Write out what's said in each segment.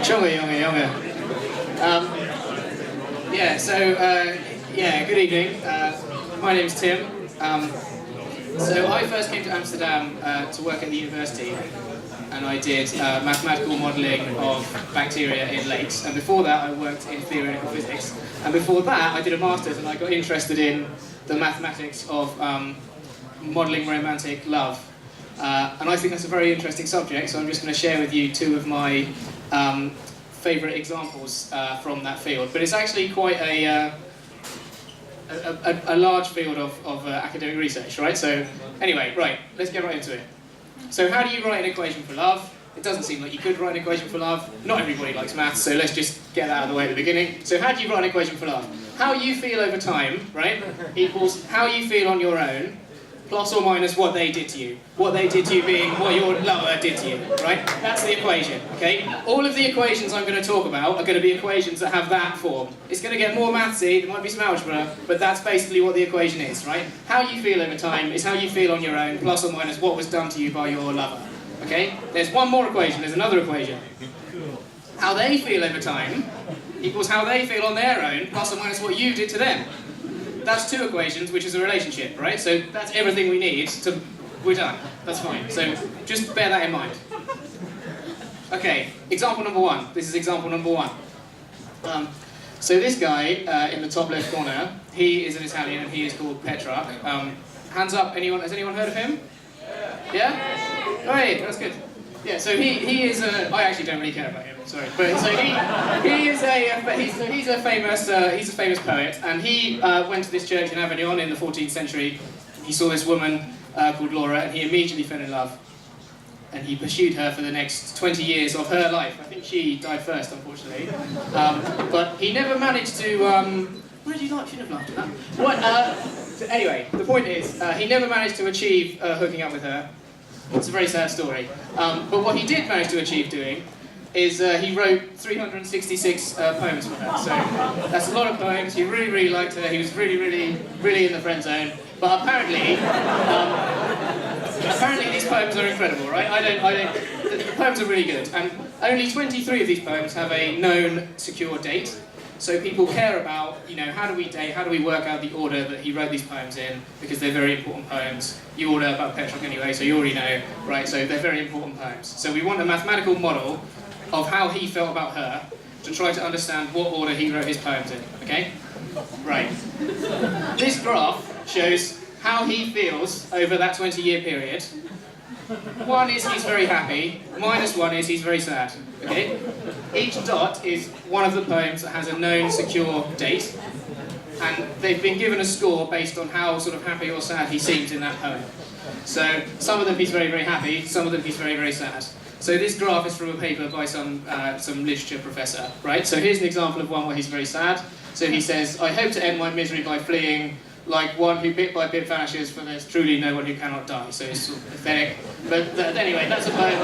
Jonge. Good evening. My name's Tim. So I first came to Amsterdam to work at the university, and I did mathematical modelling of bacteria in lakes. And before that, I worked in theoretical physics. And before that, I did a master's, and I got interested in the mathematics of modelling romantic love. And I think that's a very interesting subject, so I'm just going to share with you two of my favourite examples from that field. But it's actually quite a large field of academic research, right? So anyway, right, let's get right into it. So how do you write an equation for love? It doesn't seem like you could write an equation for love. Not everybody likes maths, so let's just get that out of the way at the beginning. So how do you write an equation for love? How you feel over time, right, equals how you feel on your own, plus or minus what they did to you. What they did to you being what your lover did to you, right? That's the equation, okay? All of the equations I'm going to talk about are going to be equations that have that form. It's going to get more mathsy, there might be some algebra, but that's basically what the equation is, right? How you feel over time is how you feel on your own, plus or minus what was done to you by your lover, okay? There's one more equation, there's another equation. How they feel over time equals how they feel on their own, plus or minus what you did to them. That's two equations, which is a relationship, right? So that's everything we need to... We're done. That's fine. So just bear that in mind. Okay, example number one. This is example number one. So this guy in the top left corner, he is an Italian and he is called Petrarch. Hands up, anyone? Has anyone heard of him? Yeah? Oh, hey, that's good. Yeah, so he is a... I actually don't really care about him. Sorry, but so he's a famous poet, and he went to this church in Avignon in the 14th century. He saw this woman called Laura, and he immediately fell in love, and he pursued her for the next 20 years of her life. I think she died first, unfortunately, but he never managed to. Why did you laugh? You shouldn't have laughed at that. What? Anyway, the point is, he never managed to achieve hooking up with her. It's a very sad story, but what he did manage to achieve doing is he wrote 366 poems for her. So that's a lot of poems. He really liked her. He was really in the friend zone. But apparently these poems are incredible, right? The poems are really good, and only 23 of these poems have a known secure date. So people care about, you know, how do we date? How do we work out the order that he wrote these poems in? Because they're very important poems. You all know about Petrarch anyway, so you already know, right? So they're very important poems. So we want a mathematical model of how he felt about her, to try to understand what order he wrote his poems in, okay? Right. This graph shows how he feels over that 20-year period. 1 is he's very happy, -1 is he's very sad, okay? Each dot is one of the poems that has a known secure date, and they've been given a score based on how sort of happy or sad he seems in that poem. So some of them he's very happy, some of them he's very sad. So this graph is from a paper by some literature professor, right? So here's an example of one where he's very sad. So he says, I hope to end my misery by fleeing like one who bit by bit vanishes, for there's truly no one who cannot die. So it's sort of pathetic. But anyway, that's a poem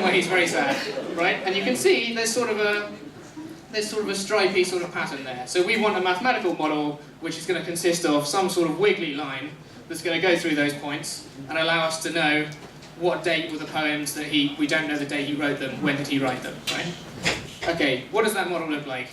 where he's very sad, right? And you can see there's sort of a stripy sort of pattern there. So we want a mathematical model which is going to consist of some sort of wiggly line that's going to go through those points and allow us to know what date were the poems that we don't know the day he wrote them, when did he write them, right? Okay, what does that model look like?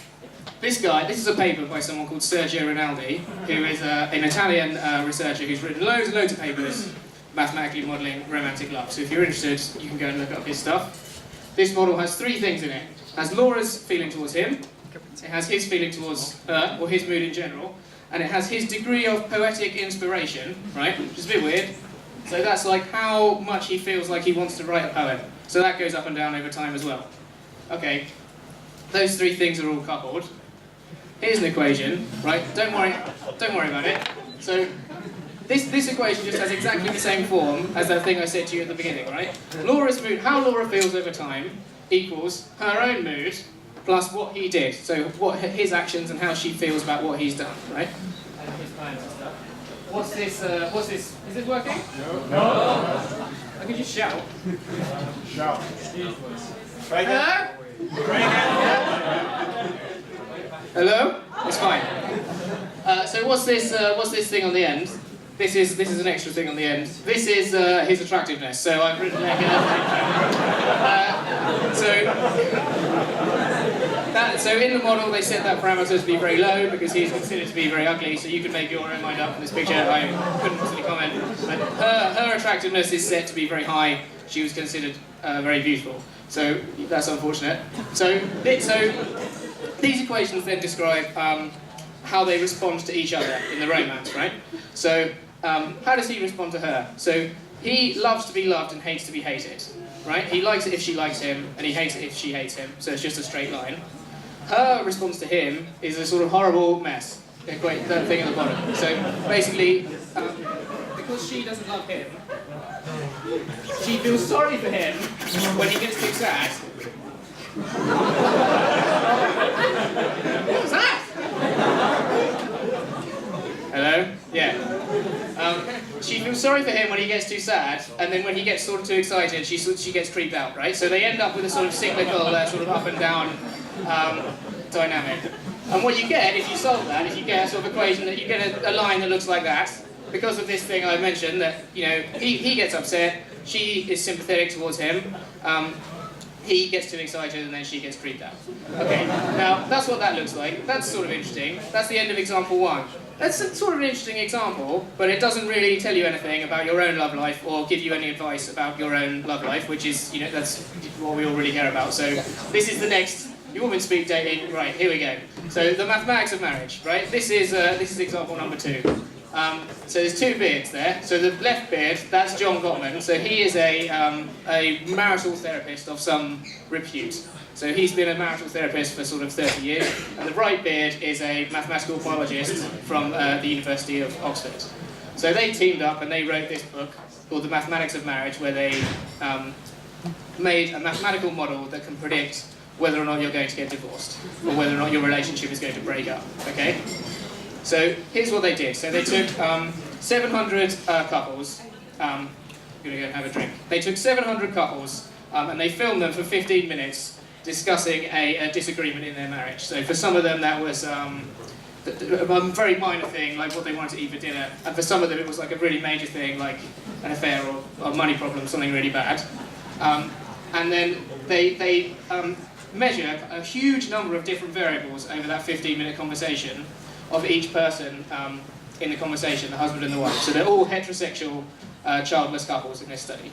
This is a paper by someone called Sergio Rinaldi, who is an Italian researcher who's written loads and loads of papers mathematically modelling romantic love. So if you're interested, you can go and look up his stuff. This model has 3 things in it. It has Laura's feeling towards him, it has his feeling towards her, or his mood in general, and it has his degree of poetic inspiration, right, which is a bit weird. So that's like how much he feels like he wants to write a poem. So that goes up and down over time as well. Okay, those 3 things are all coupled. Here's an equation, right? Don't worry about it. So this equation just has exactly the same form as that thing I said to you at the beginning, right? Laura's mood, how Laura feels over time, equals her own mood plus what he did. So what his actions and how she feels about what he's done, right? And his plans and stuff. What's this? Is this working? No. I can just shout. Shout. Hello? Hello? It's fine. So what's this thing on the end? this is an extra thing on the end. This is his attractiveness. So I've written there. So in the model they set that parameter to be very low because he's considered to be very ugly. So you can make your own mind up on this picture. I couldn't possibly comment. But her attractiveness is set to be very high. She was considered very beautiful. So that's unfortunate. So these equations then describe how they respond to each other in the romance, right? So how does he respond to her? So he loves to be loved and hates to be hated, right? He likes it if she likes him, and he hates it if she hates him. So it's just a straight line. Her response to him is a sort of horrible mess. That thing at the bottom. So basically, because she doesn't love him, she feels sorry for him when he gets too sad. What was that? Hello? Yeah. She feels sorry for him when he gets too sad, and then when he gets sort of too excited, she gets creeped out, right? So they end up with a sort of cyclical, sort of up and down dynamic. And what you get, if you solve that, if you get a sort of equation that you get a line that looks like that, because of this thing I mentioned, that he gets upset, she is sympathetic towards him, he gets too excited and then she gets creeped out. Okay, now that's what that looks like. That's sort of interesting. That's the end of example 1. That's sort of an interesting example, but it doesn't really tell you anything about your own love life or give you any advice about your own love life, which is, that's what we all really care about. So this is the next, you want me to speak dating? Right, here we go. So the mathematics of marriage, right? This is example number 2. So there's 2 beards there. So the left beard, that's John Gottman. So he is a marital therapist of some repute. So he's been a marital therapist for sort of 30 years. And the right beard is a mathematical biologist from the University of Oxford. So they teamed up and they wrote this book called The Mathematics of Marriage, where they made a mathematical model that can predict whether or not you're going to get divorced, or whether or not your relationship is going to break up, okay? So here's what they did. So they took 700 couples. I'm going to go and have a drink. They took 700 couples and they filmed them for 15 minutes discussing a disagreement in their marriage. So for some of them that was a very minor thing, like what they wanted to eat for dinner. And for some of them it was like a really major thing, like an affair or a money problem, something really bad. And then they measure a huge number of different variables over that 15-minute conversation of each person in the conversation, the husband and the wife. So they're all heterosexual, childless couples in this study.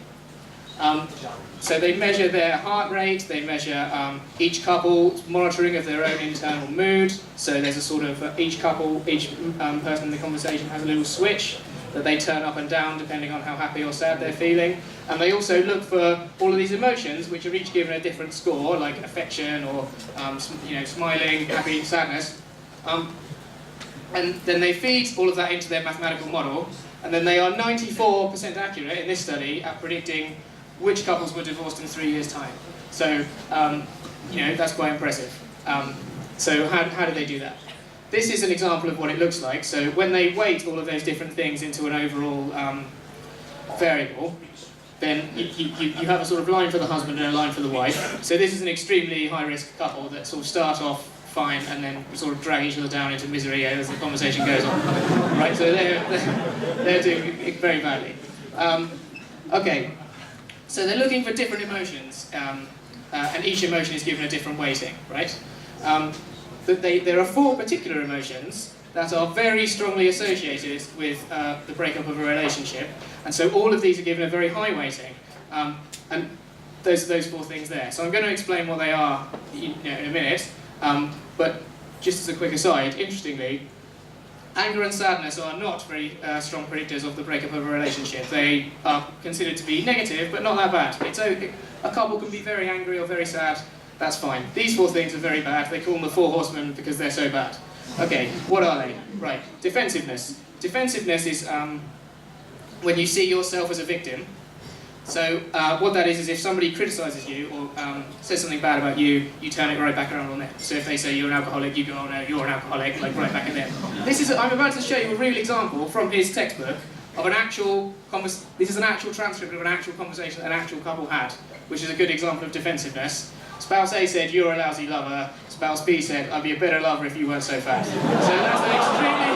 So they measure their heart rate, they measure each couple's monitoring of their own internal mood. So there's a sort of, each couple, each person in the conversation has a little switch that they turn up and down depending on how happy or sad they're feeling. And they also look for all of these emotions, which are each given a different score, like affection or smiling, happy, sadness. And then they feed all of that into their mathematical model, and then they are 94% accurate in this study at predicting which couples were divorced in 3 years' time. So, that's quite impressive. So how do they do that? This is an example of what it looks like. So when they weight all of those different things into an overall variable, then you have a sort of line for the husband and a line for the wife. So this is an extremely high-risk couple that sort of start off fine and then sort of drag each other down into misery as the conversation goes on. Right, so they're doing it very badly. Okay, so they're looking for different emotions, and each emotion is given a different weighting, right? There are 4 particular emotions that are very strongly associated with the breakup of a relationship, and so all of these are given a very high weighting, and those 4 things there. So I'm going to explain what they are in a minute. But just as a quick aside, interestingly, anger and sadness are not very strong predictors of the breakup of a relationship. They are considered to be negative, but not that bad. It's okay. A couple can be very angry or very sad, that's fine. These 4 things are very bad. They call them the 4 horsemen because they're so bad. Okay, what are they? Right, defensiveness. Defensiveness is when you see yourself as a victim. So what that is if somebody criticises you or says something bad about you, you turn it right back around on them. So if they say you're an alcoholic, you go, oh no, you're an alcoholic, like right back at them. I'm about to show you a real example from his textbook of an actual, this is an actual transcript of an actual conversation that an actual couple had, which is a good example of defensiveness. Spouse A said, you're a lousy lover. Spouse B said, I'd be a better lover if you weren't so fat. So that's an extremely...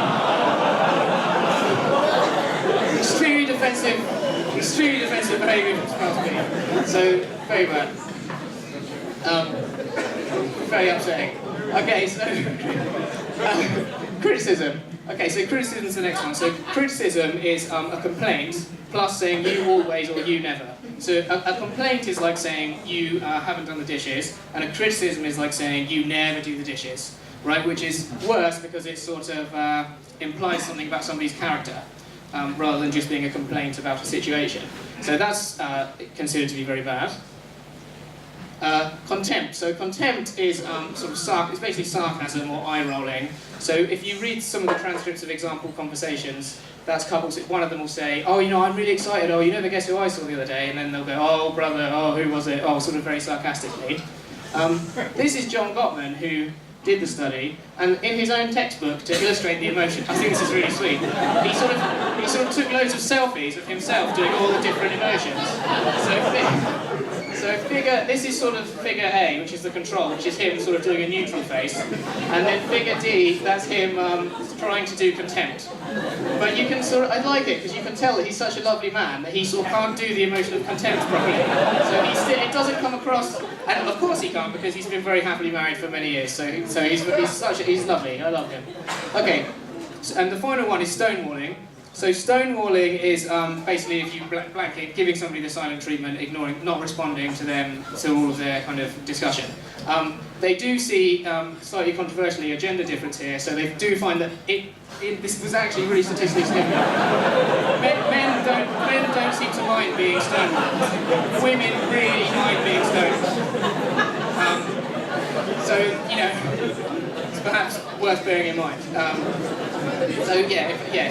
defensive, extremely defensive behaviour from spouse B. So, very bad. Very upsetting. Okay, so criticism. Okay, so criticism is the next one. So criticism is a complaint plus saying you always or you never. So a complaint is like saying you haven't done the dishes, and a criticism is like saying you never do the dishes, right? Which is worse because it sort of implies something about somebody's character, rather than just being a complaint about a situation. So that's considered to be very bad. Contempt. So contempt is it's basically sarcasm or eye-rolling. So if you read some of the transcripts of example conversations, that's couples, one of them will say, oh, you know, I'm really excited, oh, you never guess who I saw the other day, and then they'll go, oh, brother, oh, who was it, oh, sort of very sarcastically. This is John Gottman, who did the study, and in his own textbook, to illustrate the emotion, I think this is really sweet, he sort of took loads of selfies of himself doing all the different emotions. So this is sort of figure A, which is the control, which is him sort of doing a neutral face. And then figure D, that's him trying to do contempt. But you can I like it, because you can tell that he's such a lovely man that he sort of can't do the emotion of contempt properly. So it doesn't come across, and of course he can't, because he's been very happily married for many years. So he's lovely, I love him. Okay, and the final one is stonewalling. So stonewalling is basically if you blanket giving somebody the silent treatment, ignoring, not responding to them, to all of their kind of discussion. They do see, slightly controversially, a gender difference here, so they do find that this was actually really statistically significant. Men don't seem to mind being stonewalled. Women really mind being stonewalled. So, you know, it's perhaps worth bearing in mind.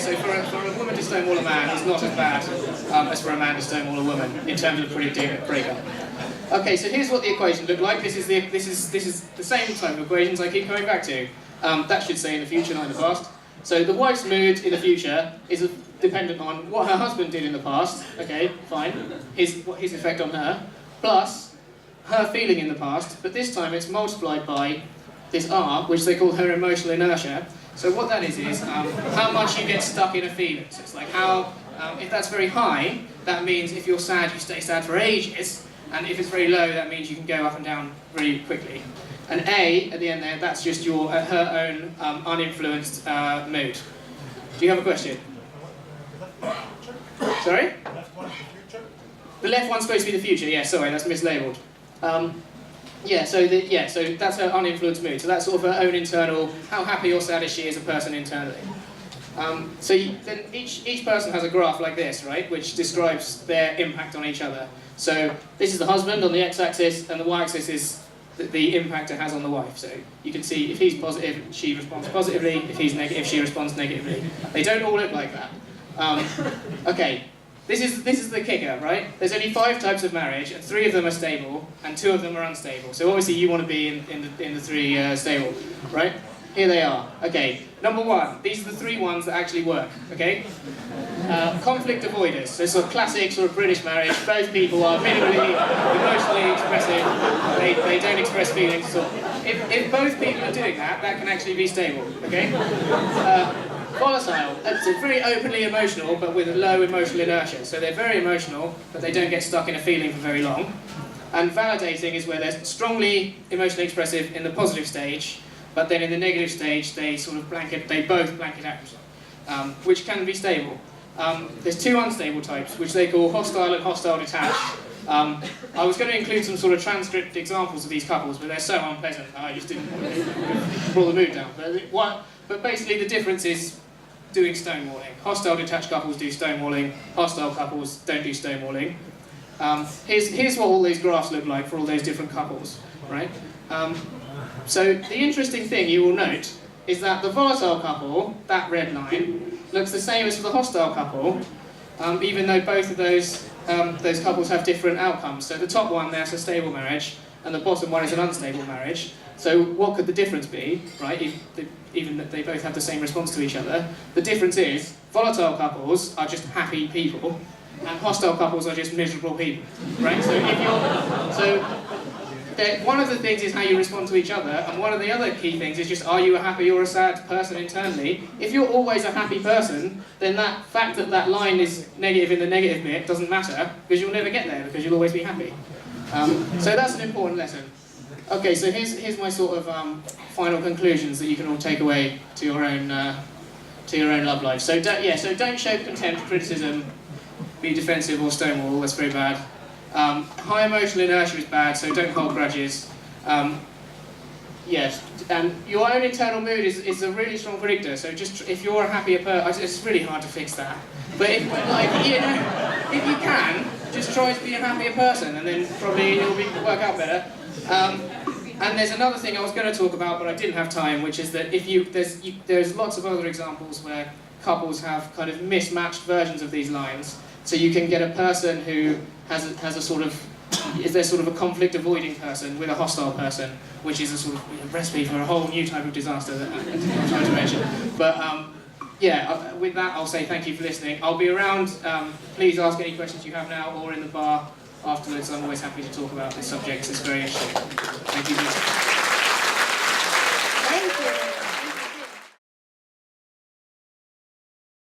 So for a woman to stonewall a man is not as bad as for a man to stonewall a woman in terms of predicting a breakup. Okay, so here's what the equation looked like. This is the same type of equations I keep coming back to. That should say in the future, not in the past. So the wife's mood in the future is dependent on what her husband did in the past. Okay, fine. His effect on her, plus her feeling in the past. But this time it's multiplied by this R, which they call her emotional inertia. So what that is how much you get stuck in a feeling. So it's like how, if that's very high, that means if you're sad, you stay sad for ages, and if it's very low, that means you can go up and down really quickly. And A, at the end there, that's just her own uninfluenced mood. Do you have a question? Sorry? The left one's supposed to be the future, yeah, sorry, that's mislabeled. So that's her uninfluenced mood. So that's sort of her own internal, how happy or sad is she as a person internally. Then each person has a graph like this, right, which describes their impact on each other. So this is the husband on the x-axis, and the y-axis is the impact it has on the wife. So you can see if he's positive, she responds positively. If he's negative, she responds negatively. They don't all look like that. Okay. This is the kicker, right? There's only 5 types of marriage, and 3 of them are stable, and 2 of them are unstable. So obviously you want to be in the 3 stable, right? Here they are. Okay, number 1. These are the 3 ones that actually work. Okay, conflict avoiders. So sort of classic sort of British marriage. Both people are minimally emotionally expressive. They don't express feelings at all. If both people are doing that, that can actually be stable. Okay. Volatile, so very openly emotional, but with a low emotional inertia. So they're very emotional, but they don't get stuck in a feeling for very long. And validating is where they're strongly emotionally expressive in the positive stage, but then in the negative stage, they both blanket out, which can be stable. There's 2 unstable types, which they call hostile and hostile detached. I was going to include some sort of transcript examples of these couples, but they're so unpleasant, I just didn't want to pull the mood down. But basically the difference is doing stonewalling. Hostile detached couples do stonewalling, hostile couples don't do stonewalling. Here's what all these graphs look like for all those different couples, right? So the interesting thing you will note is that the volatile couple, that red line, looks the same as for the hostile couple, even though both of those couples have different outcomes. So the top one, that's a stable marriage, and the bottom one is an unstable marriage. So what could the difference be, right? Even that they both have the same response to each other. The difference is, volatile couples are just happy people, and hostile couples are just miserable people, right? So one of the things is how you respond to each other, and one of the other key things is just, are you a happy or a sad person internally? If you're always a happy person, then that fact that that line is negative in the negative bit doesn't matter, because you'll never get there, because you'll always be happy. So that's an important lesson. Okay, so here's my sort of final conclusions that you can all take away to your own love life. So don't show contempt, criticism, be defensive or stonewall. That's very bad. High emotional inertia is bad, so don't hold grudges. Yes, and your own internal mood is a really strong predictor. So just if you're a happier person, it's really hard to fix that. But if you can, just try to be a happier person, and then probably it'll work out better. And there's another thing I was going to talk about, but I didn't have time, which is that there's lots of other examples where couples have kind of mismatched versions of these lines. So you can get a person who has a sort of, is there sort of a conflict-avoiding person with a hostile person, which is a sort of recipe for a whole new type of disaster that I'm trying to mention. But yeah, with that I'll say thank you for listening. I'll be around. Please ask any questions you have now or in the bar afterwards. I'm always happy to talk about this subject. It's very interesting. Thank you.